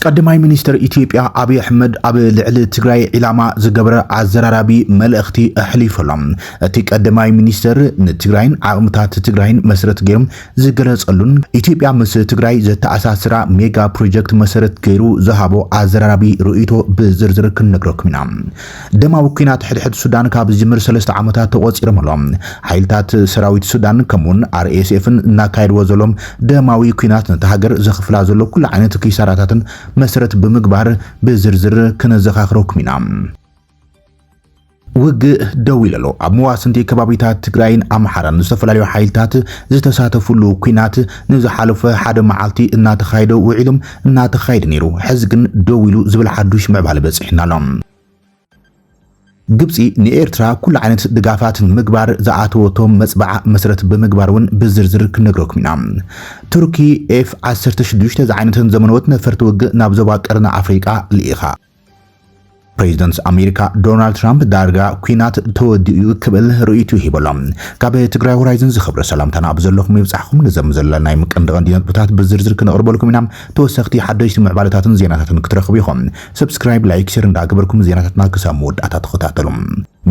ቀዳማይ ሚኒስትር ኢትዮጵያ አብይ አሕመድ ኣብ ልዕሊ ትግራይ ዒላማ ዝገበረ ኣዘራራቢ መልእኽቲ ኣሕሊፈሎም እቲ ቀዳማይ ሚኒስትር ንትግራይን ዓቕምታት ትግራይን መሰረት ገይሮም ዝገለጸሉን ኢትዮጵያ ምስ ትግራይ ዘተኣሳስራ ሜጋ ፕሮጀክት መሰረት ገይሩ ዝሃቦ ኣዘራራቢ ርእይቶ ብዝርዝር ክንነግረኩም ኢና። ደማዊ ኩናት ሕድሕድ ሱዳን ካብ ዝጅምር 3 ዓመታት ተቆፂሮም ኣሎም። ሓይልታት ሰራዊት ሱዳን ከምኡን RSFን እናካየድዎ ዘሎም ደማዊ ኩናት ነቲ ሃገር ዘኽፍላ ዘሎ ኩሉ ዓይነት ኪሳራታትን መሰረት ብምግባር ብዝርዝር ክነዘኻኽረኩም ኢና። ውግእ ደው ኢሉ ኣብ መዋስንቲ ከባቢታት ትግራይን ኣምሓራን ዝተፈላለዩ ሓይልታት ዝተሳተፉሉ ኩናት ንዝሓለፈ ሓደ መዓልቲ እናተኻየደ ውዒሎም እናተኻየደ ነይሩ። ሕዚ ግን ደው ኢሉ ዝብል ሓዱሽ ምዕባለ በፂሕና ኣሎ። ግብፂ ንኤርትራ ኩሉ ዓይነት ድጋፋት ምግባር ዝኣተወቶም መጽባዕ መሰረት ብምግባር ብዝርዝር ክነግረኩም ኢና። ቱርኪ F-16 ዝዓይነትን ዘመነወት ነፈርቲ ውግእ ናብ ዞባ ቀርኒ ኣፍሪቃ ልኢኻ። ፕሬዚደንት ኣሜሪካ ዶናልድ ትራምፕ ዳርጋ ኩናት ተወዲኡ ክብል ርእይቱ ሂበሎም። ካብ ትግራይ ሆራይዘን ዝኽብረ ሰላምታና ብዘለኹም ይብጻሕኩም ንዘም ዘለና ናይ ምቀንደቐን ዲነጥታት ብዝርዝር ክነቕርበልኩም ኢና። ተወሰኽቲ ሓደሽቲ ምዕባለታትን ዜናታትን ክትረኽቡ ኢኹም። ሰብስክራይብ፣ ላይክ፣ ሼር እንዳገበርኩም ዜናታትና ክሳብ መወዳእታ ተኸታተሉ።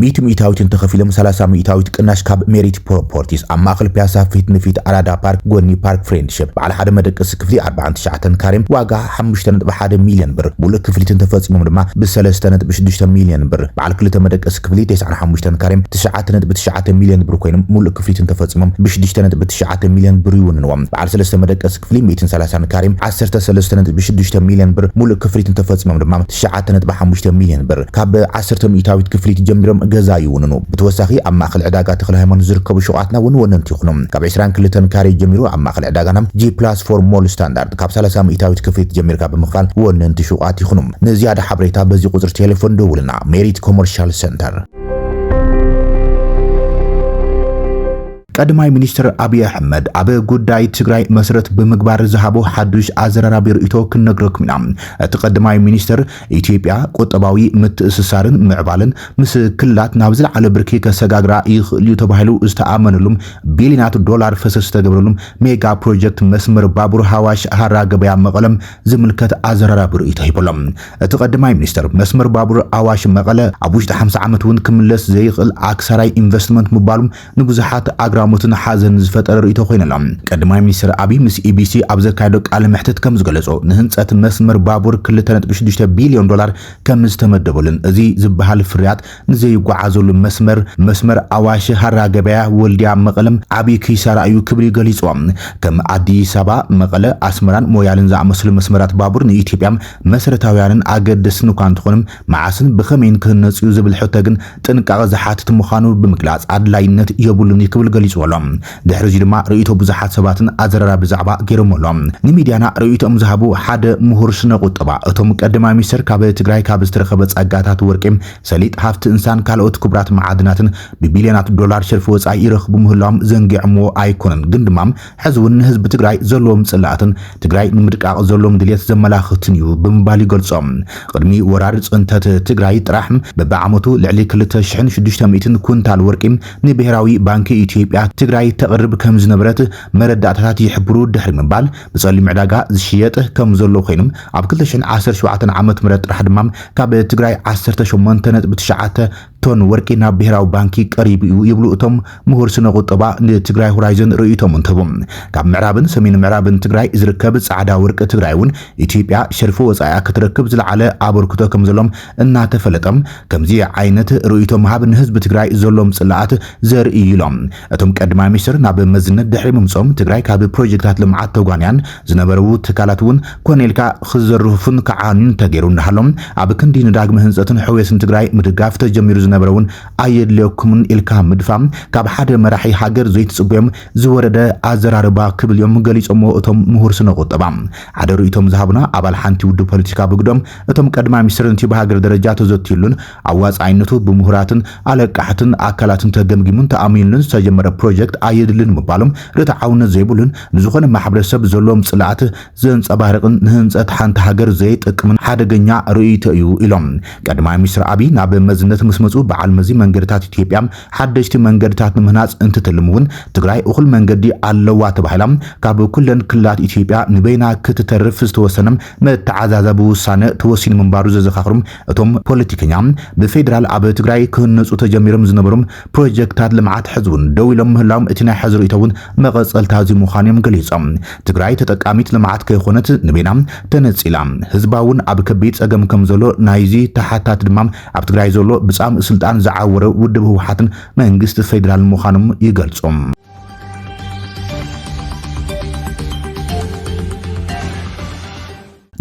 100 ሚእታዊትን ተኸፊሎም 30 ሚእታዊት ቅናሽ ካብ ሜሪት ፕሮፐርቲስ ኣብ ማእኸል ፒያሳ ፊት ንፊት ኣራዳ ፓርክ ጎኒ ፓርክ ፍሬንድሺፕ በዓል ሓደ መደቀሲ ክፍሊ 49 ካሬ ዋጋ 5.1 ሚልዮን ብር ሙሉእ ክፍሊትን ተፈጺሞም ድማ ብ3.6 ሚልዮን ብር በዓል ክልተ መደቀሲ ክፍሊ 95 ካሬ 9.9 ሚልዮን ብር ኮይኖም ሙሉእ ክፍሊትን ተፈጺሞም ብ6.9 ሚልዮን ብር ይውንንዎም። በዓል 3 መደቀሲ ክፍሊ 130 ካሬ 13.6 ሚልዮን ብር ሙሉእ ክፍሊትን ተፈጺሞም ድማ 9.5 ሚልዮን ብር ካብ 10 ሚእታዊት ክፍሊት ጀሚሮም ገዛ ይውንኑ። ብተወሳኺ ኣብ ማእኸል ዕዳጋ ተክለ ሃይማኖት ዝርከቡ ሸቋትና ወነንቲ ይኹኖም። ካብ 22 ካሬ ጀሚሩ ኣብ ማእኸል ዕዳጋና G+4 ሞል ስታንዳርድ ካብ 30 ሚእታዊት ክፍሊት ጀሚርካ ብምኽፋል ወነንቲ ሸቋት ይኹኖም። ንዝያዳ ሓበሬታ በዚ ቁጽሪ ቴሌፎን ደውልና። ሜሪት ኮመርሻል ሴንተር። ቀዳማይ ሚኒስትር አብይ አሕመድ ኣብ ጉዳይ ትግራይ መሰረት ብምግባር ዝሃቦ ሓዱሽ ኣዘራራቢ ርእይቶ ክነግረኩም ኢና። እቲ ቀዳማይ ሚኒስትር ኢትዮጵያ ቁጠባዊ ምትእስሳርን ምዕባልን ምስ ክልላት ናብ ዝለዓለ ብርኪ ከሰጋግራ ይኽእል እዩ ተባሂሉ ዝተኣመነሉም ቢልዮናት ዶላር ፈሰስ ተገብረሉም ሜጋ ፕሮጀክት መስመር ባቡር ሃዋሽ ሃራ ገበያ መቐለም ዝምልከት ኣዘራራቢ ርእይቶ ሂበሎም። እቲ ቀዳማይ ሚኒስትር መስመር ባቡር ኣዋሽ መቐለ ኣብ ውሽጢ 50 ዓመት ክምለስ ዘይኽእል ኣክሳራይ ኢንቨስትመንት ምባሉም ንብዙሓት ኣግራ ሞትን ሓዘን ዝፈጠረ ርእይቶ ኮይነሎም። ቀዳማይ ሚኒስትር አብይ ምስ EBC ኣብ ዘካየዶ ቃለ መሕተት ከም ዝገለጾ ንህንጸት መስመር ባቡር 2.6 ቢልዮን ዶላር ከም ዝተመደበሉን እዚ ዝበሃል ፍርያት ንዘይጓዓዘሉ መስመር ኣዋሽ ሃራ ገበያ ወልዲያ መቐለም ዓብይ ኪሳራ እዩ ክብል ገሊጾም። ከም ኣዲስ ኣበባ መቐለ ኣስመራን ሞያልን ዝኣመሰሉ መስመራት ባቡር ንኢትዮጵያ መሰረታውያንን ኣገደስን እኳ እንትኾኑም መዓስን ብኸመይን ክህነጽ እዩ ዝብል ሕቶ ግን ጥንቃቐ ዝሓትት ምዃኑ ብምግላጽ ኣድላይነት የብሉን ክብል ገሊጹ ኣሎም። ድሕሪ ድማ ርእይቶ ብዙሓት ሰባትን ኣዘራራቢ ብዛዕባ ገይሮም ኣሎም። ንሚድያና ርእይቶም ዝሃቡ ሓደ ምሁር ስነ ቁጠባ እቶም ቀዳማይ ሚኒስትር ካብ ትግራይ ካብ ዝተረኸበ ጸጋታት ወርቂ፣ ሰሊጥ፣ ሃፍቲ እንሳን ካልኦት ክቡራት ማዕድናትን ብቢልዮናት ዶላር ሸርፊ ወጻኢ ይረኽቡ ምህላዎም ዘንጊዕሞ ኣይኮነን። ግን ድማ ሕዚ እውን ንህዝቢ ትግራይ ዘለዎም ጽላእትን ትግራይ ንምድቃቕ ዘለዎም ድልየት ዘመላኽትን እዩ ብምባል ይገልጾም። ቅድሚ ወራር ጽንተት ትግራይ ጥራሕ በብዓመቱ ልዕሊ 2600 ኩንታል ወርቂ ንብሔራዊ ባንኪ ኢትዮጵያ ትግራይ ተቅርብ ከም ዝነበረት መረዳእታታት ይሕብሩ። ድሕሪ ምባል ብጸሊም ዕዳጋ ዝሽየጥ ከም ዘሎ ኮይኖም ኣብ 2017 ዓመት ምረት ጥራሕ ድማ ካብ ትግራይ 18.9 ቶን ወርቂ ናብ ብሔራዊ ባንኪ ቀሪቡ እዩ ይብሉ እቶም ምሁር ስነ ቁጠባ ንትግራይ ሆራይዘን ርእይቶም እንተቦም። ካብ ምዕራብን ሰሜን ምዕራብን ትግራይ ዝርከብ ጻዕዳ ወርቂ ትግራይ እውን ኢትዮጵያ ሸርፊ ወጻኢ ክትረክብ ዝለዓለ ኣበርክቶ ከም ዘሎም እናተፈለጠም ከምዚ ዓይነት ርእይቶም ሃብ ንህዝቢ ትግራይ ዘሎም ጽላኣት ዘርኢ ኢሎም። እቶም ቀዳማይ ሚኒስትር ናብ መዝነት ድሕሪ ምምጾም ትግራይ ካብ ፕሮጀክታት ልምዓት ተጓንያን ዝነበሩ ትካላት እውን ኮኔልካ ክዘርፉን ከዓኑን ተገይሩ እንዳሃሎም ኣብ ክንዲ ንዳግመ ህንጸትን ሕውየትን ትግራይ ምድጋፍ ተጀሚሩ ዝነበረውን ኣየድልየኩምን ኢልካ ምድፋም ካብ ሓደ መራሒ ሃገር ዘይትጽበዮም ዝወረደ ኣዘራርባ ክብል እዮም ገሊጾሞ እቶም ምሁር ስነ ቁጠባ። ሓደ ርእይቶም ዝሃቡና ኣባል ሓንቲ ውድብ ፖለቲካ ብግዶም እቶም ቀዳማይ ሚኒስትርንቲ ብሃገር ደረጃ ተዘትዩሉን ኣዋጻይነቱ ብምሁራትን ኣለቃሕትን ኣካላትን ተገምጊሙን ተኣሚኑልን ዝተጀመረ ፕሮጀክት ኣየድልን ምባሎም ርትዓውነት ዘይብሉን ንዝኾነ ማሕበረሰብ ዘለዎም ጽላእት ዘንጸባርቕን ንህንጸት ሓንቲ ሃገር ዘይጠቅምን ሓደገኛ ርእይቶ እዩ ኢሎም። ቀዳማይ ሚኒስትር አብይ ናብ መዝነት ምስ መጹ በዓል መዚ መንገድታት ኢትዮጵያ ሓደሽቲ መንገድታት ንምህናጽ እንትትልምውን ትግራይ እኹል መንገዲ ኣለዋ ተባሂላ ካብ ኩለን ክልላት ኢትዮጵያ ንበይና ክትተርፍ ዝተወሰነ መተዓዛዘቢ ውሳነ ተወሲኑ ምንባሩ ዘዘኻኽሩም እቶም ፖለቲከኛ ብፌደራል ኣብ ትግራይ ክህነጹ ተጀሚሮም ዝነበሩም ፕሮጀክታት ልምዓት ሕዝቡን ደው ኢሎም ምህላዎም እቲ ናይ ሕዝሪ ኢተውን መቐጸልታ ምዃኖም ገሊጾም ትግራይ ተጠቃሚት ልምዓት ከይኾነት ንበይና ተነጺላ ህዝባውን ኣብ ከቢድ ጸገም ከም ዘሎ ናይዚ ተሓታት ድማ ኣብ ትግራይ ዘሎ ብጻም ስልጣን ዝዓወረ ውድብ ህወሓትን መንግስቲ ፌደራል ምዃኖም ይገልጾም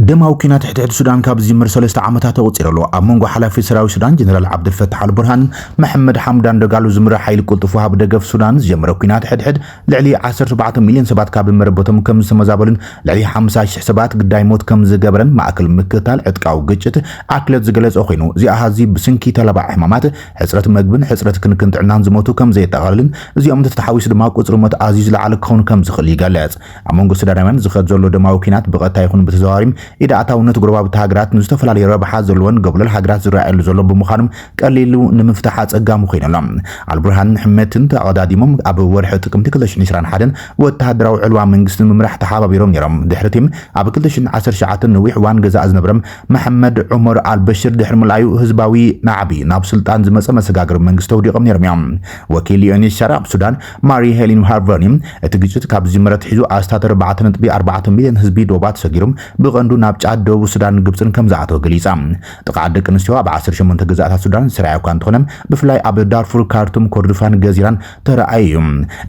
ደማው ኩናት ሕድሕድ ሱዳን ካብ ዝጅምር 3 ዓመታት ተቆፂረሎ ኣብ መንጎ ሓላፊ ሰራዊት ሱዳን ጀነራል ዓብድልፈታሕ አልቡርሃን መሐመድ ሐምዳን ደጋሉ ዝምራሕ ሓይሊ ቁልጡፍ ወሃብ ደገፍ ሱዳን ዝጀመረ ኩናት ሕድሕድ ልዕሊ 14 ሚልዮን ሰባት ካብ መረበቶም ከም ዝተመዛበሉን ልዕሊ 50,000 ሰባት ግዳይ ሞት ከም ዝገበረን ማእከል ምክትታል ዕጥቃዊ ግጭት ኣክለት ዝገለጸ ኮይኑ እዚ ኣሃዚ ብስንኪ ተላባዕ ሕማማት ሕፅረት መግብን ሕፅረት ክንክን ጥዕናን ዝሞቱ ከም ዘየጠቃልልን እዚኦም ተተሓዊሱ ድማ ቁፅሪ ሞት ኣዝዩ ዝለዓለ ክኸውን ከም ዝኽእል ይገልጽ ኣብ መንጎ ሱዳናውያን ዝኸድ ዘሎ ደማዊ ኩናት ብቐጥታ ይኹን ብተዘዋዋሪ ኢዳ ኣታውነት ጎረባብቲ ሃገራት ንዝተፈላለዩ ረብሓ ዘለዎን ጎብለል ሃገራት ዝረኣየሉ ዘሎ ብምዃኖም ቀሊሉ ንምፍታሕ ኣጸጋሚ ኮይኖሎም አልቡርሃን ሕመትን ተቐዳዲሞም ኣብ ወርሒ ጥቅምቲ 2021 ወተሃደራዊ ዕልዋ መንግስቲ ምምራሕ ተሓባቢሮም ነይሮም ድሕሪትም ኣብ 2019 ነዊሕ ዋን ገዛእ ዝነበረም መሐመድ ዑመር አልበሽር ድሕሪ ምልኣዩ ህዝባዊ ናዕቢ ናብ ስልጣን ዝመፀ መሰጋገር መንግስቲ ተውዲቖም ነይሮም እዮም ወኪል ዩኤንኤችሲአር ኣብ ሱዳን ማሪ ሄሊን ሃርቨኒ እቲ ግጭት ካብ ዝጅመረት ሒዙ ኣስታት 4.4 ሚልዮን ህዝቢ ዶባ ተሰጊሮም ብቐንዱ ናብ ጫድ ደቡብ ሱዳን ግብፅን ከም ዝኣተወ ገሊጻ ጥቃት ደቂ ኣንስትዮ ኣብ 18 ግዛኣታት ሱዳን ስራይ እኳ እንትኾነ ብፍላይ ኣብ ዳርፉር ካርቱም ኮርዶፋን ገዚራን ተረኣዩ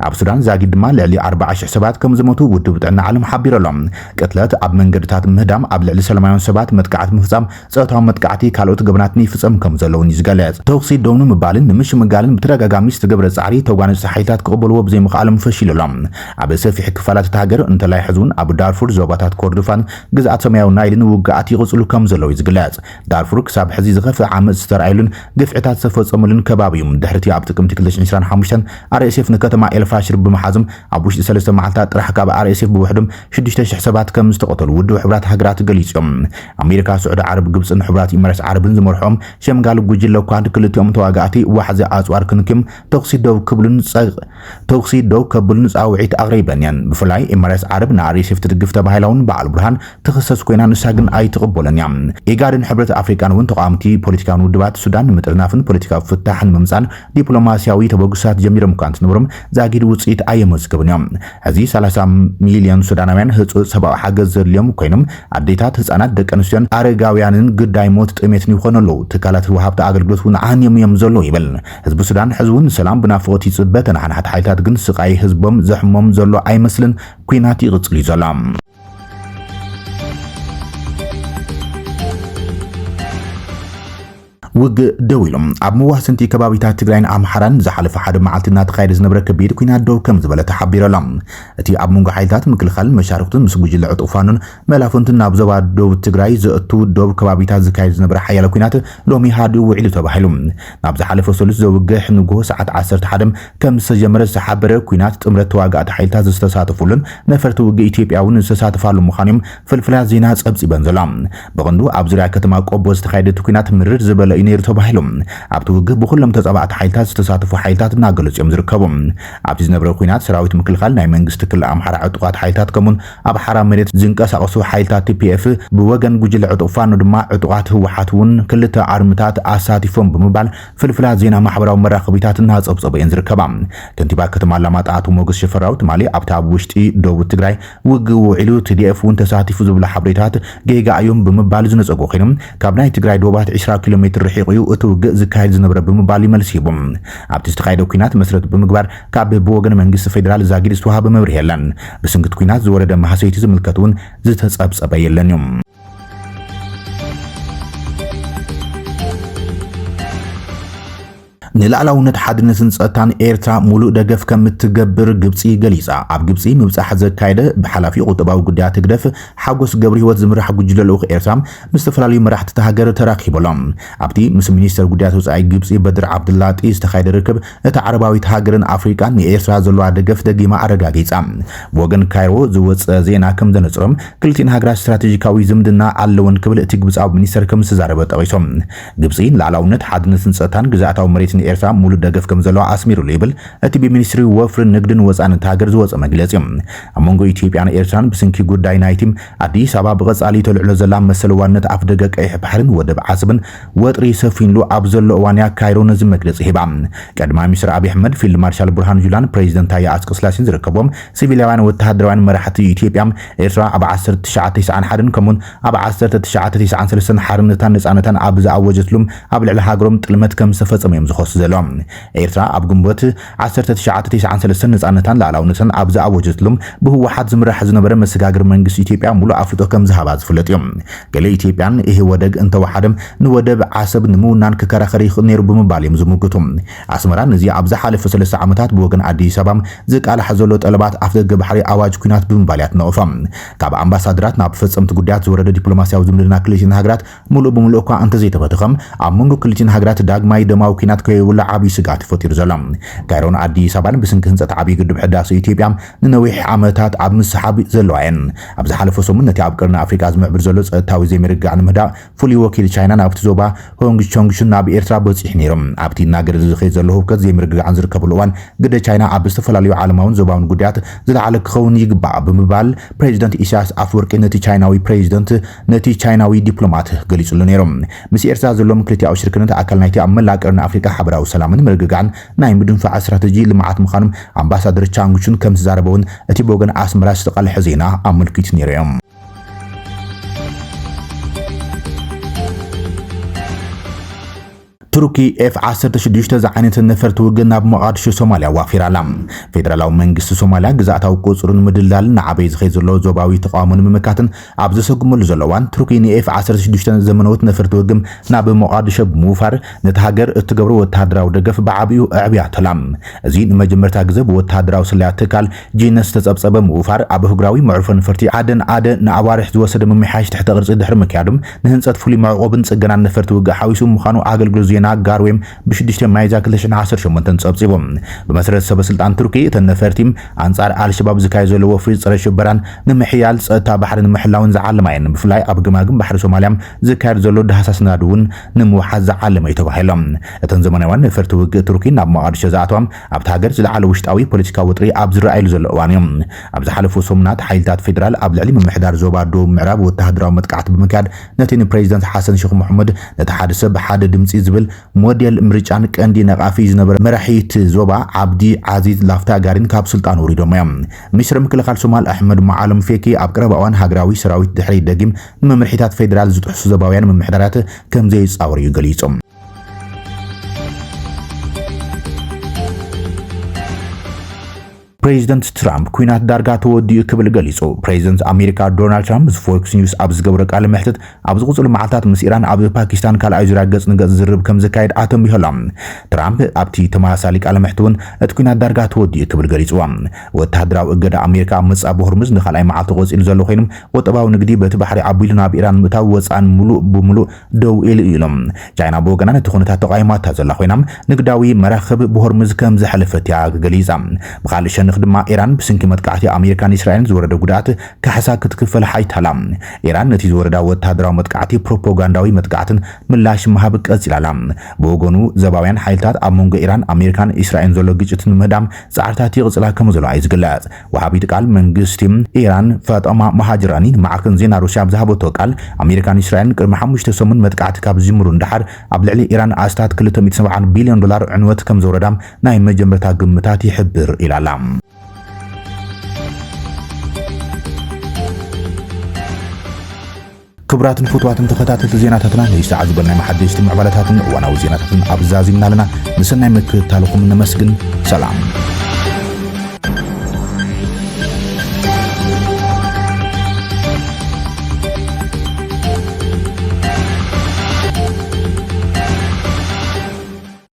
ኣብ ሱዳን ዛጊድ ድማ ልዕሊ 40,000 ሰባት ከም ዝሞቱ ውድብ ጥዕና ዓለም ሓቢሮሎም ቅትለት ኣብ መንገድታት ምህዳም ኣብ ልዕሊ ሰላማውያን ሰባት መጥቃዕቲ ምፍጻም ጸጥታዊ መጥቃዕቲ ካልኦት ገበናትን ይፍጸም ከም ዘለውን ይዝገለጽ ተውሲ ደውኑ ምባልን ንምሽምጋልን ብተደጋጋሚ ዝተገብረ ጻዕሪ ተጓነፅቲ ሓይልታት ክቕበልዎ ብዘይምኽኣሎም ፈሺሎም ኣብ ሰፊሕ ክፋላት ሃገር እንተላይ ሕዙን ኣብ ዳርፉር ዞባታት ኮርዶፋን ግዛኣት ሰማያዊ ናይልን ውግኣት ይቕጽሉ ከም ዘለዉ ይዝግለጽ ዳርፉር ክሳብ ሕዚ ዝኸፍእ ዓመፅ ዝተረኣዩልን ግፍዕታት ዝተፈጸሙልን ከባቢዮም ድሕርቲ ኣብ ጥቅምቲ 2025 አርኤስኤፍ ንከተማ ኤልፋሽር ብምሓዝም ኣብ ውሽጢ 3 መዓልታት ጥራሕ ካብ አርኤስኤፍ ብውሕዶም 6,000 ሰባት ከም ዝተቐተሉ ውድብ ሕብራት ሃገራት ገሊጾም ኣሜሪካ ስዑድ ዓረብ ግብፅን ሕብራት ኢሚሬትስ ዓረብን ዝመርሖም ሸምጋል ጉጅለ እኳ ክልቲኦም ተዋጋእቲ ዋሕዚ ኣጽዋር ክንክም ተኽሲ ደው ከብሉን ጻውዒት ኣቕሪበን እየን ብፍላይ ኢሚሬትስ ዓረብ ንአርኤስኤፍ ትድግፍ ተባሂላውን በዓል ብርሃን ትኽሰስ ኮይና ንሳ ግን ኣይትቕበለን እያ ኢጋድን ሕብረት ኣፍሪካን እውን ተቃዋምቲ ፖለቲካውን ውድባት ሱዳን ንምጥርናፍን ፖለቲካዊ ፍታሕን ምምፃን ዲፕሎማሲያዊ ተበግሳት ጀሚሮም እኳ እንትነብሮም ዛጊድ ውፅኢት ኣየመዝግብን እዮም ሕዚ 30 ሚልዮን ሱዳናውያን ህፁፅ ሰብኣዊ ሓገዝ ዘድልዮም ኮይኖም ኣዴታት ህፃናት ደቂ ኣንስትዮን ኣረጋውያንን ግዳይ ሞት ጥሜትን ይኾኑ ኣለዉ ትካላት ወሃብቲ ኣገልግሎት እውን ዓንዮም እዮም ዘሎ ይብል ህዝቢ ሱዳን ሕዝቡን ሰላም ብናፍቆት ይፅበ ተናሓናሓት ሓይልታት ግን ስቃይ ህዝቦም ዘሕሞም ዘሎ ኣይመስልን ኩናት ይቕፅል እዩ ዘሎ ውግ ደው ኢሎም ኣብ መዋስንቲ ከባቢታት ትግራይን ኣምሓራን ዝሓለፈ ሓደ መዓልቲ እናተኻየደ ዝነበረ ከቢድ ኩናት ደው ከም ዝበለ ተሓቢሮሎም እቲ ኣብ መንጎ ሓይልታት ምክልኻልን መሻርክትን ምስ ጉጅለ ዕጡቕ ፋኖን መላፍንትን ናብ ዞባ ደቡብ ትግራይ ዘእቱ ደቡብ ከባቢታት ዝካየድ ዝነበረ ሓያለ ኩናት ሎሚ ሃዲኡ ውዒሉ ተባሂሉ ናብ ዝሓለፈ ሰሉስ ዘውግሕ ንግሆ ሰዓት 11 ከም ዝተጀመረ ዝሓበረ ኩናት ጥምረት ተዋጋእቲ ሓይልታት ዝተሳተፉሉን ነፈርቲ ውግእ ኢትዮጵያ እውን ዝተሳተፋሉ ምዃኖም ፍልፍላት ዜና ጸብጺበን ዘሎም ብቐንዱ ኣብ ዙርያ ከተማ ቆቦ ዝተኻየደ ኩናት ምርር ዝበለ ነይሩ ተባሂሎም ኣብቲ ውግእ ብኩሎም ተጻባዕቲ ሓይልታት ዝተሳተፉ ሓይልታት እናገለጹም ዝርከቡ ኣብቲ ዝነበረ ኩናት ሰራዊት ምክልኻል ናይ መንግስቲ ክልል ኣምሓራ ዕጡቃት ሓይልታት ከምኡን ኣብ ሓራ መሬት ዝንቀሳቐሱ ሓይልታት ቲፒኤፍ ብወገን ጉጅለ ዕጡቕ ፋኖ ድማ ዕጡቃት ህወሓት እውን ክልተ ኣርምታት ኣሳቲፎም ብምባል ፍልፍላት ዜና ማሕበራዊ መራኸቢታት እናጸብጸቡ እየን ዝርከባ ከንቲባ ከተማ አላማጣ ኣቶ ሞገስ ሽፈራው ትማሊ ኣብቲ ኣብ ውሽጢ ደቡብ ትግራይ ውግእ ውዒሉ ቲዲኤፍ እውን ተሳቲፉ ዝብሉ ሓበሬታት ጌጋ እዮም ብምባል ዝነፀጉ ኮይኖም ካብ ናይ ትግራይ ዶባት 20 ኪሎ ሜትር ርሒቑ እቲ ውግእ ዝካየድ ዝነበረ ብምባል ይመልስ ሂቦም ኣብቲ ዝተኻየደ ኩናት መስረት ብምግባር ካብ ብወገን መንግስቲ ፌደራል ዛጊድ ዝተዋሃበ መብርሂ የለን ብስንክት ኩናት ዝወረደ ማህሰይቲ ዝምልከት እውን ዝተጸብጸበ የለን እዮም ንላዕላውነት ሓድነትን ጸጥታን ኤርትራ ሙሉእ ደገፍ ከምትገብር ግብጺ ገሊጻ ኣብ ግብጺ ምብጻሕ ዘካየደ ብሓላፊ ቁጠባዊ ጉዳያት ትግደፍ ሓጎስ ገብሪ ህይወት ዝምራሕ ጉጅለ ልኡኽ ኤርትራ ምስ ዝተፈላለዩ መራሕቲ ሃገር ተራኺቦሎም ኣብቲ ምስ ሚኒስተር ጉዳያት ወጻኢ ግብጺ በድር ዓብድላጢ ዝተኻየደ ርክብ እታ ዓረባዊት ሃገርን ኣፍሪቃን ንኤርትራ ዘለዋ ደገፍ ደጊማ ኣረጋጊጻ ብወገን ካይሮ ዝወፀ ዜና ከም ዘነጽሮም ክልቲን ሃገራት ስትራቴጂካዊ ዝምድና ኣለወን ክብል እቲ ግብጻዊ ሚኒስተር ከም ዝተዛረበ ጠቂሶም ግብጺ ንላዕላውነት ሓድነትን ጸጥታን ግዛኣታዊ መሬት ኤርትራ ሙሉ ደገፍ ከም ዘለዎ ኣስሚሩ ሌብል እቲ ብሚኒስትሪ ወፍሪ ንግድን ወፃነት ሃገር ዝወፀ መግለጺ ኣብ መንጎ ኢትዮጵያን ኤርትራን ብስንኪ ጉዳይ ናይቲ ኣዲስ ኣበባ ብቐጻሊ ተልዕሎ ዘላ መሰለዋነት ኣፍ ደገ ቀይሕ ባሕርን ወደብ ዓስብን ወጥሪ ሰፊንሉ ኣብ ዘሎ እዋንያ ካይሮ ነዚ መግለጺ ሂባ ቀዳማይ ሚኒስትር አብይ አሕመድ ፊልድ ማርሻል ቡርሃኑ ጁላን ፕሬዚደንት ታዬ አጽቀሥላሴን ዝርከቦም ሲቪላውያን ወተሃደራውያን መራሕቲ ኢትዮጵያ ኤርትራ ኣብ 1991 ከምኡን ኣብ 1993 ሓርነታን ነጻነታን ኣብ ዝኣወጀትሉም ኣብ ልዕሊ ሃገሮም ጥልመት ከም ዝተፈጸመ እዮም ዝኸሱ ዘሎም ኤርትራ ኣብ ግንቦት 1993 ነጻነታን ላዕላውነትን ኣብ ዝኣወጀትሉም ብህወሓት ዝምራሕ ዝነበረ መሰጋግር መንግስቲ ኢትዮጵያ ሙሉእ ኣፍልጦ ከም ዝሃባ ዝፍለጥ እዮም ገለ ኢትዮጵያን ይህ ወደግ እንተወሓደም ንወደብ ዓሰብ ንምውናን ክከራኸር ይኽእል ነይሩ ብምባል እዮም ዝምግቱ ኣስመራ ነዚ ኣብ ዝሓለፈ 3 ዓመታት ብወገን ኣዲስ ኣበባ ዝቃላሕ ዘሎ ጠለባት ኣፍ ደገ ባሕሪ ኣዋጅ ኩናት ብምባል ያትነቕፋ ካብ ኣምባሳደራት ናብ ፈጸምቲ ጉዳያት ዝወረደ ዲፕሎማስያዊ ዝምድና ክልቲን ሃገራት ሙሉእ ብምሉእ እኳ እንተዘይተፈተኸም ኣብ መንጎ ክልቲን ሃገራት ዳግማይ ደማዊ ኩናት ከይውላ ዓብይ ስጋት ፈጢሩ ዘሎ ካይሮን ኣዲስ ኣበባን ብስንኪ ህንፀት ዓብይ ግድብ ሕዳሴ ኢትዮጵያ ንነዊሕ ዓመታት ኣብ ምስሓብ ዘለዋየን ኣብ ዝሓለፈ ሰሙን ነቲ ኣብ ቀርኒ ኣፍሪካ ዝምዕብል ዘሎ ጸጥታዊ ዘይምርግጋዕ ንምዳእ ፍሉይ ወኪል ቻይና ናብቲ ዞባ ሆንግ ቾንግሽን ናብ ኤርትራ በፂሕ ነይሮም ኣብቲ ናገር ዝኸይ ዘሎ ህውከት ዘይምርግጋዕን ዝርከበሉ እዋን ግደ ቻይና ኣብ ዝተፈላለዩ ዓለማውን ዞባውን ጉዳያት ዝለዓለ ክኸውን ይግባእ ብምባል ፕሬዚደንት ኢሳያስ ኣፍወርቂ ነቲ ቻይናዊ ፕሬዚደንት ነቲ ቻይናዊ ዲፕሎማት ገሊጹሉ ነይሮም ምስ ኤርትራ ዘሎም ክልቲኣዊ ሽርክነት ኣካል ናይቲ ኣብ መላእ ቀርኒ ኣፍሪካ ሓበራዊ ሰላምን ምርግጋዕን ናይ ምድንፋዕ ስትራቴጂ ልምዓት ምዃኖም ኣምባሳደር ቻንግቹን ከም ዝዛረበውን እቲ ብወገን ኣስመራ ዝተቃልሐ ዜና ኣመልኪቱ ነይሮም ቱርኪ F-16 ዝዓይነት ነፈርቲ ውግን ናብ ሞቃዲሾ ሶማልያ ዋፊራላ ፌደራላዊ መንግስቲ ሶማልያ ግዛኣታዊ ቁጽሩን ምድላል ንዓበይ ዝኸይ ዘሎ ዞባዊ ተቃውሞን ምምካትን ኣብ ዘሰጉመሉ ዘለዋን ቱርኪ F-16 ዘመነወት ነፈርቲ ውግም ናብ ሞቃዲሾ ብምውፋር ነቲ ሃገር እትገብሮ ወተሃደራዊ ደገፍ ብዓብዩ ኣዕብያተላ እዚ ንመጀመርታ ግዜ ብወተሃደራዊ ስልያ ትካል ጂነስ ተጸብጸበ ምውፋር ኣብ ህግራዊ መዕርፎ ነፈርቲ ዓደ ንኣዋርሕ ዝወሰደ ምምሓሽ ትሕተ ቅርጺ ድሕሪ ምክያድም ንህንጸት ፍሉይ መዕቆብን ጽገናን ነፈርቲ ውግእ ሓዊሱ ምዃኑ ኣገልግሎት ዜና ጋርዌም ብ6 ማይዛ 2018 ጸብጺቦም በመሰረት ሰበስልጣን ቱርኪ ተነፈርቲም አንጻር አልሸባብ ዝካይ ዘሎ ወፍሪ ጸረ ሽበራን ንምሕያል ጸጥታ ባሕርን ምሕላውን ዝዓለማየን ብፍላይ ኣብ ግማግም ባሕሪ ሶማልያ ዝካየድ ዘሎ ዳሃሳስ ናድውን ንምውሓዝ ዝዓለመ ተባሂሎም እተን ዘመናውያን ነፈርቲ ውግእ ቱርኪ ናብ ሞቃዲሾ ዝኣተዋም ኣብቲ ሃገር ዝለዓለ ውሽጣዊ ፖለቲካዊ ውጥሪ ኣብ ዝረኣይሉ ዘሎ እዋን እዮም ኣብ ዝሓለፉ ሰሙናት ሓይልታት ፌደራል ኣብ ልዕሊ ምምሕዳር ዞባ ደቡብ ምዕራብ ወተሃደራዊ መጥቃዕቲ ብምክያድ ነቲ ፕሬዚደንት ሓሰን ሼክ መሐመድ ነቲ ሓደ ሰብ ሓደ ድምጺ ዝብል ሞዴል ምርጫን ቀንዲ ነቃፊ ዝነበረ መራሒት ዞባ ዓብዲ ዓዚዝ ላፍታ ጋሪን ካብ ስልጣን ወሪዶም እዮም ሚኒስትር ምክልኻል ሶማል ኣሕመድ መዓለም ፌኪ ኣብ ቀረባ እዋን ሃገራዊ ሰራዊት ድሕሪ ደጊም ንመምርሒታት ፌደራል ዝጥሕሱ ዞባውያን መምሕዳራት ከም ዘይጻወሩ ገሊጾም ፕሬዚደንት ትራምፕ ኩናት ዳርጋ ተወዲኡ ክብል ገሊጹ ፕሬዚደንት ኣሜሪካ ዶናልድ ትራምፕ ፎክስ ኒውስ ኣብ ዝገብረ ቃለ መሕትት ኣብ ዝቕጽሉ መዓልታት ምስ ኢራን ኣብ ፓኪስታን ካልኣይ ዙርያ ገጽ ንገጽ ዝርብ ከም ዝካየድ ኣቶም ይህሎም ትራምፕ ኣብቲ ተመሳሳሊ ቃለ መሕትት እውን እቲ ኩናት ዳርጋ ተወዲኡ ክብል ገሊጹ ወተሃደራዊ እገዳ ኣሜሪካ ኣብ መጻኢ በሆርሙዝ ንኻልኣይ መዓልቲ ቆጺሉ ዘሎ ኮይኑ ቁጠባዊ ንግዲ በቲ ባሕሪ ኣቢሉ ናብ ኢራን ምእታው ወጻን ሙሉእ ብምሉእ ደው ኢሉ ኢሎም ቻይና ብወገና ነቲ ኩነታት ተቃይማታ ዘላ ኮይና ንግዳዊ መራኸብ በሆርሙዝ ከም ዘሕለፈት እያ ገሊጻ ብኻልእ ሸነኽ ድማ ኢራን ብስንኪ መጥቃዕቲ ኣሜሪካን እስራኤልን ዝወረደ ጉዳት ካሕሳ ክትክፈል ሓይታላ ኢራን ነቲ ዝወረዳ ወተሃደራዊ መጥቃዕቲ ፕሮፓጋንዳዊ መጥቃዕትን ምላሽ መሃብ ቀጽላላ ብወገኑ ዘባውያን ሓይልታት ኣብ መንጎ ኢራን ኣሜሪካን እስራኤልን ዘሎ ግጭት ንምህዳም ጻዕርታት ይቕጽላ ከም ዘሎ ይዝግለጽ ወሃቢት ቃል መንግስቲ ኢራን ፋጣማ መሃጅራኒ ማዕከን ዜና ሩስያ ብዝሃበቶ ቃል ኣሜሪካን እስራኤልን ቅድሚ 5 ሰሙን መጥቃዕቲ ካብ ዝምሩ እንዳሓር ኣብ ልዕሊ ኢራን ኣስታት $270 ቢልዮን ዕንወት ከም ዘወረዳ ናይ መጀመርታ ግምታት ይሕብር ኢላላ ክብራትን ፎቶዋትን ተኸታተልቲ ዜናታትና ለይሰዓ ዝበልናይ መሓደሽቲ ምዕባለታትን እዋናዊ ዜናታትን ኣብዛዚምና ኣለና ንሰናይ ምክትታልኩም ነመስግን ሰላም